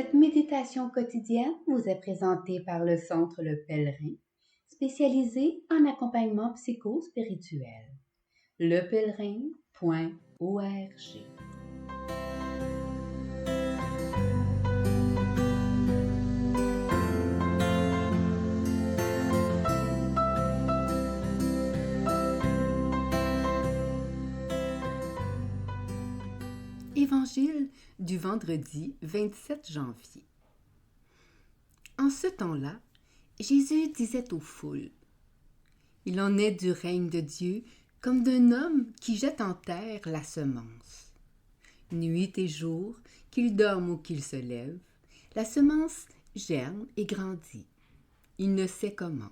Cette méditation quotidienne vous est présentée par le Centre Le Pèlerin, spécialisé en accompagnement psycho-spirituel. lepèlerin.org. Évangile du vendredi 27 janvier. En ce temps-là, Jésus disait aux foules : « Il en est du règne de Dieu comme d'un homme qui jette en terre la semence. Nuit et jour, qu'il dorme ou qu'il se lève, la semence germe et grandit. Il ne sait comment.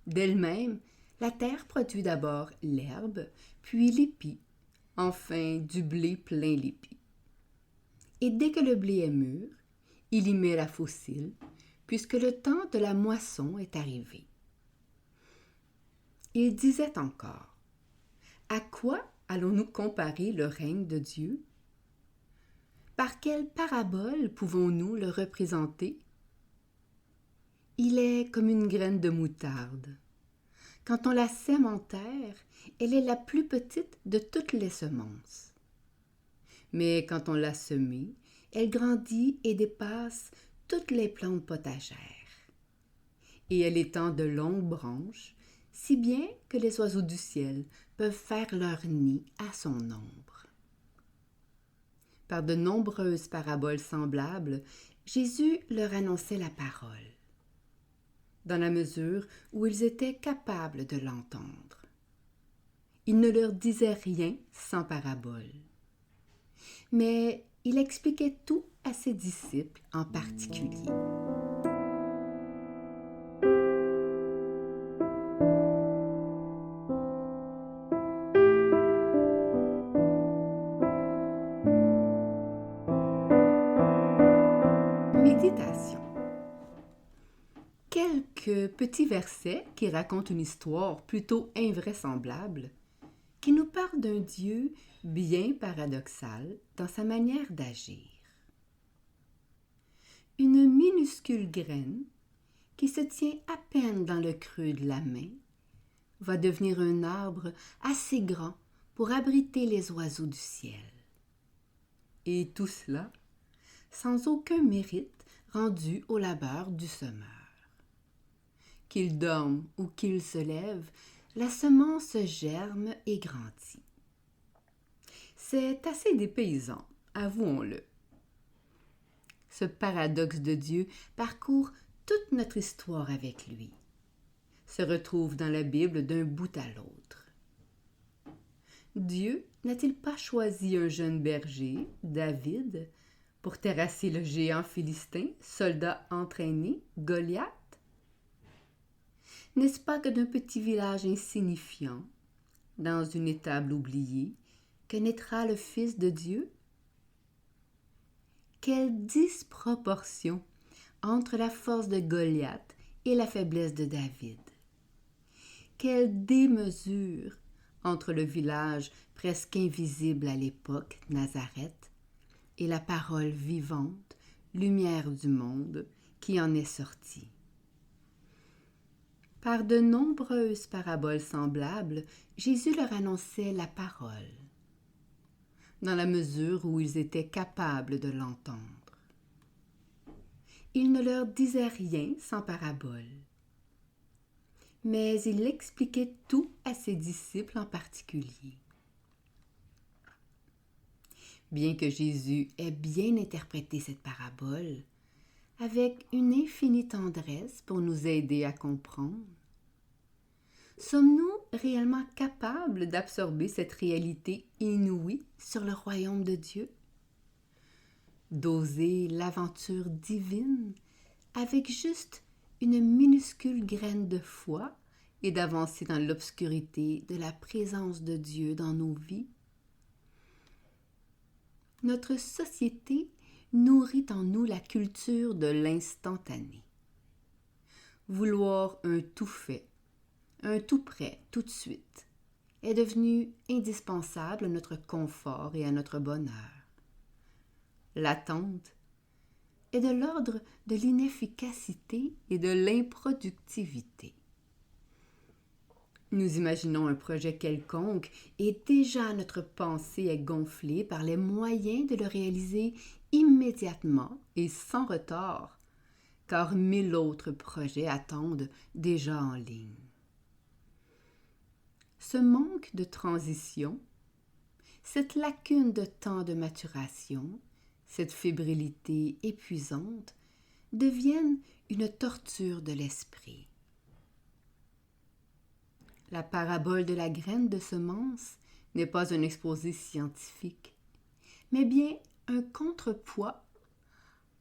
D'elle-même, la terre produit d'abord l'herbe, puis l'épi, enfin du blé plein l'épi. Et dès que le blé est mûr, il y met la faucille, puisque le temps de la moisson est arrivé. » Il disait encore : « À quoi allons-nous comparer le règne de Dieu ? Par quelle parabole pouvons-nous le représenter ? Il est comme une graine de moutarde. Quand on la sème en terre, elle est la plus petite de toutes les semences. Mais quand on l'a semée, elle grandit et dépasse toutes les plantes potagères. Et elle étend de longues branches, si bien que les oiseaux du ciel peuvent faire leur nid à son ombre. » Par de nombreuses paraboles semblables, Jésus leur annonçait la parole, dans la mesure où ils étaient capables de l'entendre. Il ne leur disait rien sans parabole. Mais il expliquait tout à ses disciples en particulier. Méditation. Quelques petits versets qui racontent une histoire plutôt invraisemblable, qui nous parle d'un Dieu bien paradoxal dans sa manière d'agir. Une minuscule graine qui se tient à peine dans le creux de la main va devenir un arbre assez grand pour abriter les oiseaux du ciel. Et tout cela sans aucun mérite rendu au labeur du semeur. Qu'il dorme ou qu'il se lève, la semence germe et grandit. C'est assez dépaysant, avouons-le. Ce paradoxe de Dieu parcourt toute notre histoire avec lui, se retrouve dans la Bible d'un bout à l'autre. Dieu n'a-t-il pas choisi un jeune berger, David, pour terrasser le géant philistin, soldat entraîné, Goliath? N'est-ce pas que d'un petit village insignifiant, dans une étable oubliée, que naîtra le Fils de Dieu? Quelle disproportion entre la force de Goliath et la faiblesse de David! Quelle démesure entre le village presque invisible à l'époque, Nazareth, et la parole vivante, lumière du monde, qui en est sortie. Par de nombreuses paraboles semblables, Jésus leur annonçait la parole, dans la mesure où ils étaient capables de l'entendre. Il ne leur disait rien sans parabole, mais il expliquait tout à ses disciples en particulier. Bien que Jésus ait bien interprété cette parabole, avec une infinie tendresse pour nous aider à comprendre, sommes-nous réellement capables d'absorber cette réalité inouïe sur le royaume de Dieu? D'oser l'aventure divine avec juste une minuscule graine de foi et d'avancer dans l'obscurité de la présence de Dieu dans nos vies? Notre société nourrit en nous la culture de l'instantané. Vouloir un tout fait, un tout prêt, tout de suite, est devenu indispensable à notre confort et à notre bonheur. L'attente, est de l'ordre de l'inefficacité et de l'improductivité. Nous imaginons un projet quelconque et déjà notre pensée est gonflée par les moyens de le réaliser immédiatement et sans retard, car 1000 autres projets attendent déjà en ligne. Ce manque de transition, cette lacune de temps de maturation, cette fébrilité épuisante deviennent une torture de l'esprit. La parabole de la graine de semence n'est pas un exposé scientifique, mais bien un contrepoids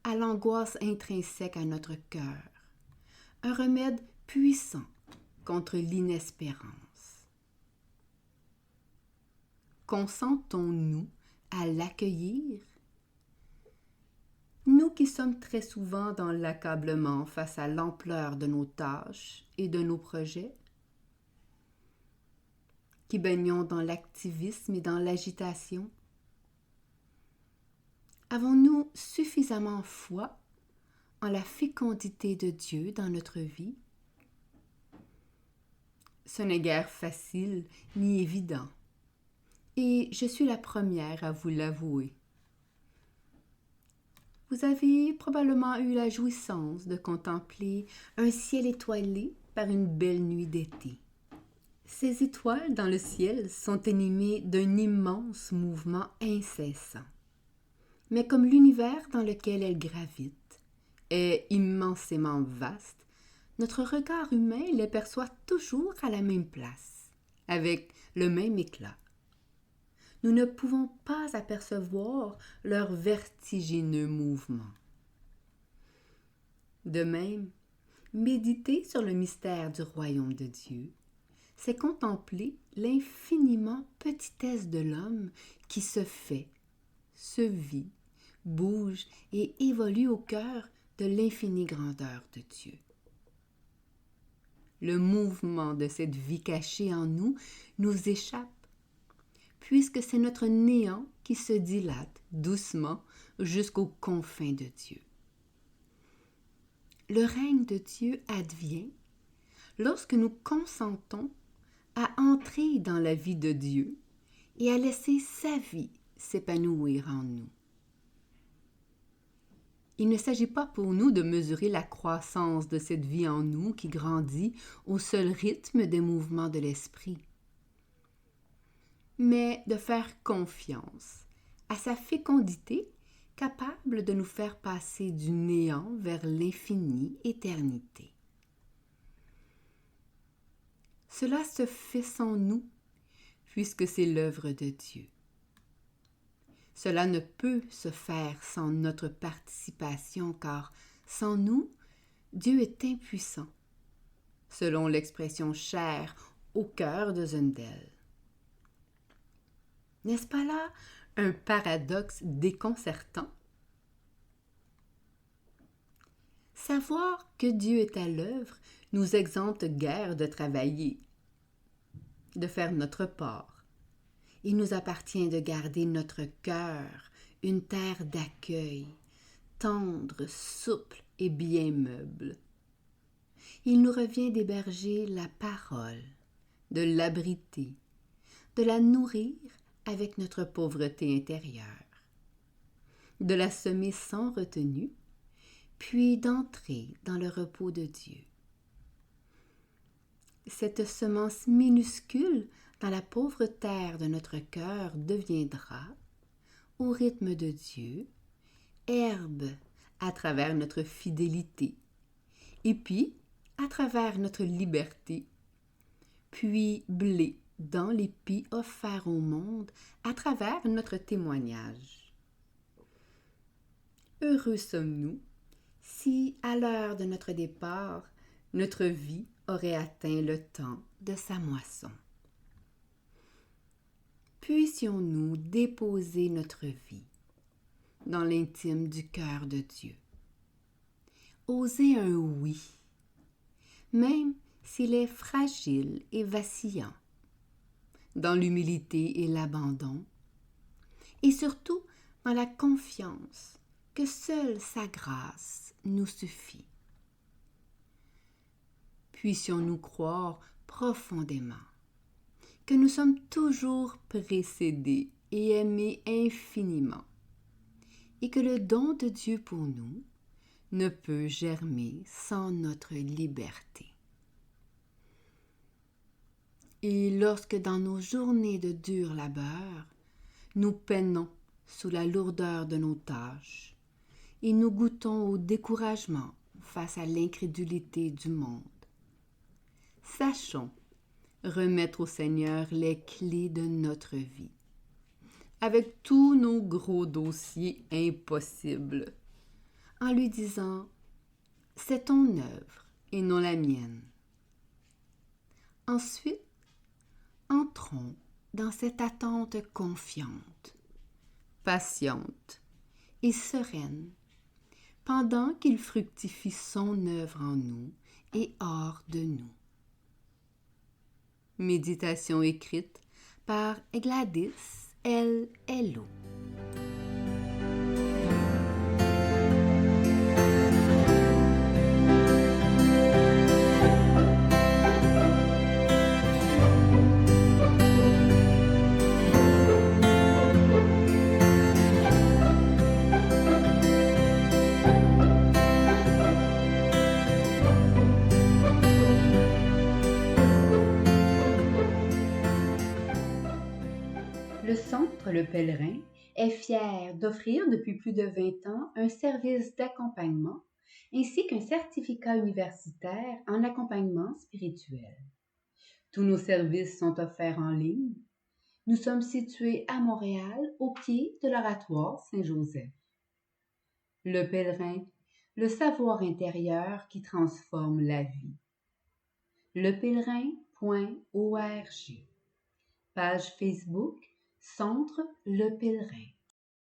à l'angoisse intrinsèque à notre cœur, un remède puissant contre l'inespérance. Consentons-nous à l'accueillir? Nous qui sommes très souvent dans l'accablement face à l'ampleur de nos tâches et de nos projets, qui baignons dans l'activisme et dans l'agitation, avons-nous suffisamment foi en la fécondité de Dieu dans notre vie? Ce n'est guère facile ni évident, et je suis la première à vous l'avouer. Vous avez probablement eu la jouissance de contempler un ciel étoilé par une belle nuit d'été. Ces étoiles dans le ciel sont animées d'un immense mouvement incessant. Mais comme l'univers dans lequel elles gravitent est immensément vaste, notre regard humain les perçoit toujours à la même place, avec le même éclat. Nous ne pouvons pas apercevoir leur vertigineux mouvement. De même, méditer sur le mystère du royaume de Dieu, c'est contempler l'infiniment petitesse de l'homme qui se fait, se vit, bouge et évolue au cœur de l'infinie grandeur de Dieu. Le mouvement de cette vie cachée en nous nous échappe, puisque c'est notre néant qui se dilate doucement jusqu'aux confins de Dieu. Le règne de Dieu advient lorsque nous consentons à entrer dans la vie de Dieu et à laisser sa vie s'épanouir en nous. Il ne s'agit pas pour nous de mesurer la croissance de cette vie en nous qui grandit au seul rythme des mouvements de l'esprit, mais de faire confiance à sa fécondité capable de nous faire passer du néant vers l'infinie éternité. Cela se fait sans nous, puisque c'est l'œuvre de Dieu. Cela ne peut se faire sans notre participation, car sans nous, Dieu est impuissant, selon l'expression chère au cœur de Zundel. N'est-ce pas là un paradoxe déconcertant? Savoir que Dieu est à l'œuvre nous exempte guère de travailler, de faire notre part. Il nous appartient de garder notre cœur une terre d'accueil, tendre, souple et bien meuble. Il nous revient d'héberger la parole, de l'abriter, de la nourrir avec notre pauvreté intérieure, de la semer sans retenue, puis d'entrer dans le repos de Dieu. Cette semence minuscule dans la pauvre terre de notre cœur deviendra, au rythme de Dieu, herbe à travers notre fidélité, et puis à travers notre liberté, puis blé dans l'épi offert au monde à travers notre témoignage. Heureux sommes-nous si, à l'heure de notre départ, notre vie aurait atteint le temps de sa moisson. Puissions-nous déposer notre vie dans l'intime du cœur de Dieu. Oser un oui, même s'il est fragile et vacillant, dans l'humilité et l'abandon, et surtout dans la confiance que seule sa grâce nous suffit. Puissions-nous croire profondément que nous sommes toujours précédés et aimés infiniment, et que le don de Dieu pour nous ne peut germer sans notre liberté. Et lorsque dans nos journées de dur labeur, nous peinons sous la lourdeur de nos tâches, et nous goûtons au découragement face à l'incrédulité du monde, sachons remettre au Seigneur les clés de notre vie, avec tous nos gros dossiers impossibles, en lui disant « C'est ton œuvre et non la mienne ». Ensuite, entrons dans cette attente confiante, patiente et sereine, pendant qu'il fructifie son œuvre en nous et hors de nous. Méditation écrite par Gladys L. Hello. Le Centre Le Pèlerin est fier d'offrir depuis plus de 20 ans un service d'accompagnement ainsi qu'un certificat universitaire en accompagnement spirituel. Tous nos services sont offerts en ligne. Nous sommes situés à Montréal, au pied de l'Oratoire Saint-Joseph. Le Pèlerin, le savoir intérieur qui transforme la vie. lepèlerin.org. Page Facebook Centre Le Pèlerin.